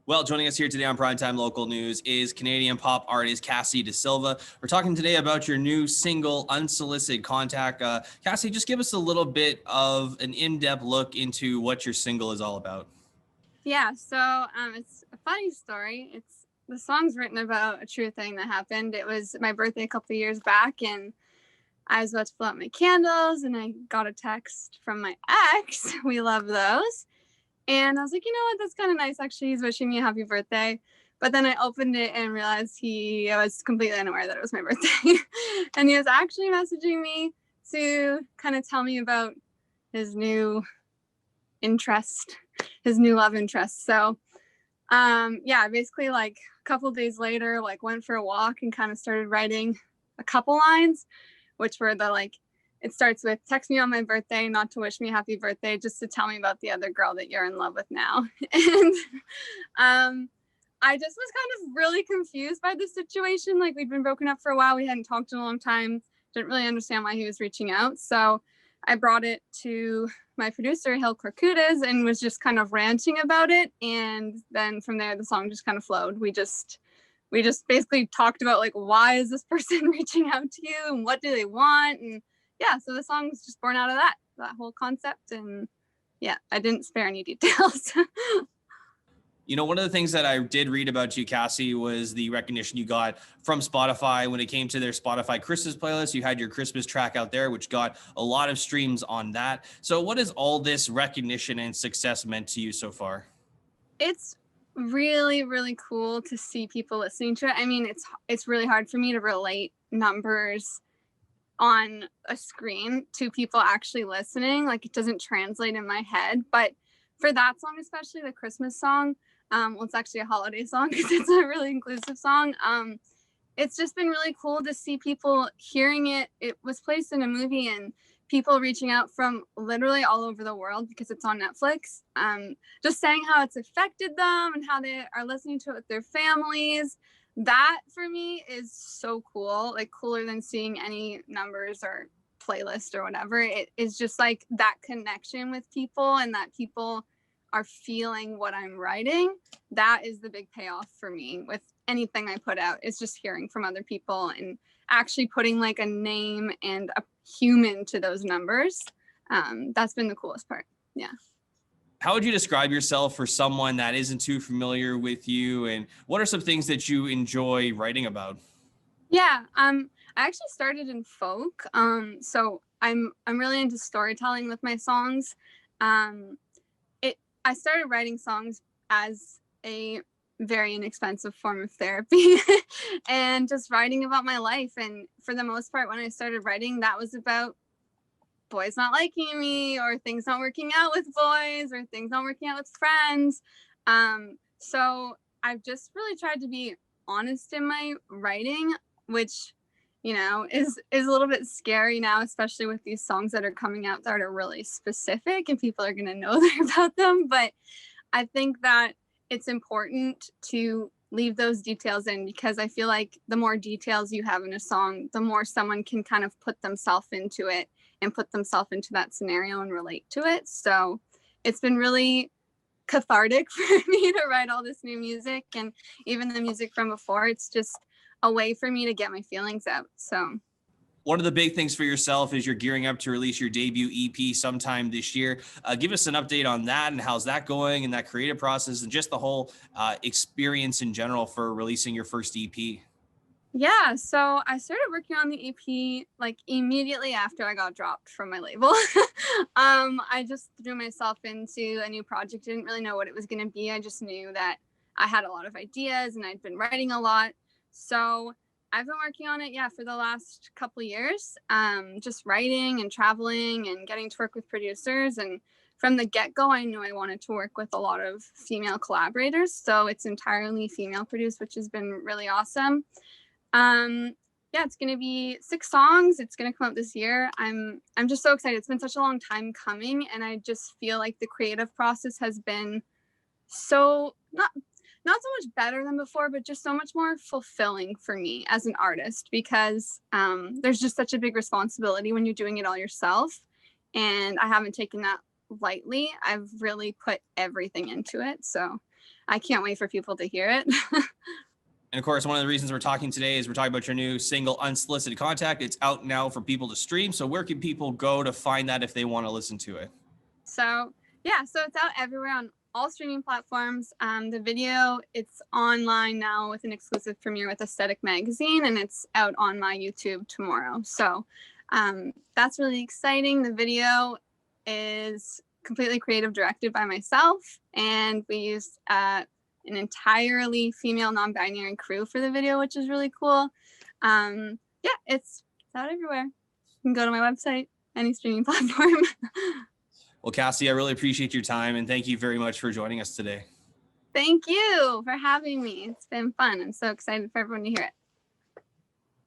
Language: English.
Well, joining us here today on Primetime Local News is Canadian pop artist Cassie Dasilva. We're talking today about your new single, Unsolicited Contact. Cassie, just give us a little bit of an in-depth look into what your single is all about. Yeah, so it's a funny story. The song's written about a true thing that happened. It was my birthday a couple of years back, and I was about to blow out my candles, and I got a text from my ex. We love those. And I was like, you know what, that's kind of nice, actually. He's wishing me a happy birthday. But then I opened it and realized I was completely unaware that it was my birthday. And he was actually messaging me to kind of tell me about his new interest, his new love interest. So yeah, basically like a couple of days later, like went for a walk and kind of started writing a couple lines, which were it starts with, text me on my birthday, not to wish me a happy birthday, just to tell me about the other girl that you're in love with now. And I just was kind of really confused by the situation. Like, we'd been broken up for a while. We hadn't talked in a long time. Didn't really understand why he was reaching out. So I brought it to my producer, Hill Corcudas, and was just kind of ranting about it. And then from there, the song just kind of flowed. We just basically talked about, like, why is this person reaching out to you and what do they want? And yeah, so the song was just born out of that whole concept. And yeah, I didn't spare any details. You know, one of the things that I did read about you, Cassie, was the recognition you got from Spotify when it came to their Spotify Christmas playlist. You had your Christmas track out there, which got a lot of streams on that. So what has all this recognition and success meant to you so far? It's really, really cool to see people listening to it. I mean, it's really hard for me to relate numbers on a screen to people actually listening. Like, it doesn't translate in my head. But for that song, especially the Christmas song, well, it's actually a holiday song because it's a really inclusive song. It's just been really cool to see people hearing it. It was placed in a movie, and people reaching out from literally all over the world because it's on Netflix, just saying how it's affected them and how they are listening to it with their families. That for me is so cool, like cooler than seeing any numbers or playlist or whatever. It is just like that connection with people, and that people are feeling what I'm writing. That is the big payoff for me with anything I put out. It's just hearing from other people and actually putting like a name and a human to those numbers. That's been the coolest part. Yeah. How would you describe yourself for someone that isn't too familiar with you? And what are some things that you enjoy writing about? Yeah. I actually started in folk. So I'm really into storytelling with my songs. I started writing songs as a very inexpensive form of therapy and just writing about my life. And for the most part, when I started writing, that was about boys not liking me, or things not working out with boys, or things not working out with friends. So I've just really tried to be honest in my writing, which, you know, is a little bit scary now, especially with these songs that are coming out that are really specific and people are going to know they're about them. But I think that it's important to leave those details in, because I feel like the more details you have in a song, the more someone can kind of put themselves into it and put themselves into that scenario and relate to it. So it's been really cathartic for me to write all this new music, and even the music from before. It's just a way for me to get my feelings out. So One of the big things for yourself is you're gearing up to release your debut EP sometime this year. Give us an update on that and how's that going, and that creative process, and just the whole experience in general for releasing your first EP. yeah, so I started working on the EP like immediately after I got dropped from my label. I just threw myself into a new project. Didn't really know what it was going to be. I just knew that I had a lot of ideas and I'd been writing a lot. So I've been working on it, yeah, for the last couple of years, just writing and traveling and getting to work with producers. And from the get-go, I knew I wanted to work with a lot of female collaborators. So it's entirely female produced, which has been really awesome. Yeah, it's gonna be 6 songs. It's gonna come out this year. I'm just so excited. It's been such a long time coming, and I just feel like the creative process has been so not so much better than before, but just so much more fulfilling for me as an artist, because there's just such a big responsibility when you're doing it all yourself, and I haven't taken that lightly. I've really put everything into it. So I can't wait for people to hear it. And of course, one of the reasons we're talking today is we're talking about your new single, Unsolicited Contact. It's out now for people to stream. So where can people go to find that if they want to listen to it? So it's out everywhere on all streaming platforms. The video, it's online now with an exclusive premiere with Aesthetic Magazine, and it's out on my YouTube tomorrow. So that's really exciting. The video is completely creative directed by myself, and we used an entirely female non-binary crew for the video, which is really cool. It's out everywhere. You can go to my website, any streaming platform. Well, Cassie, I really appreciate your time, and thank you very much for joining us today. Thank you for having me. It's been fun. I'm so excited for everyone to hear it.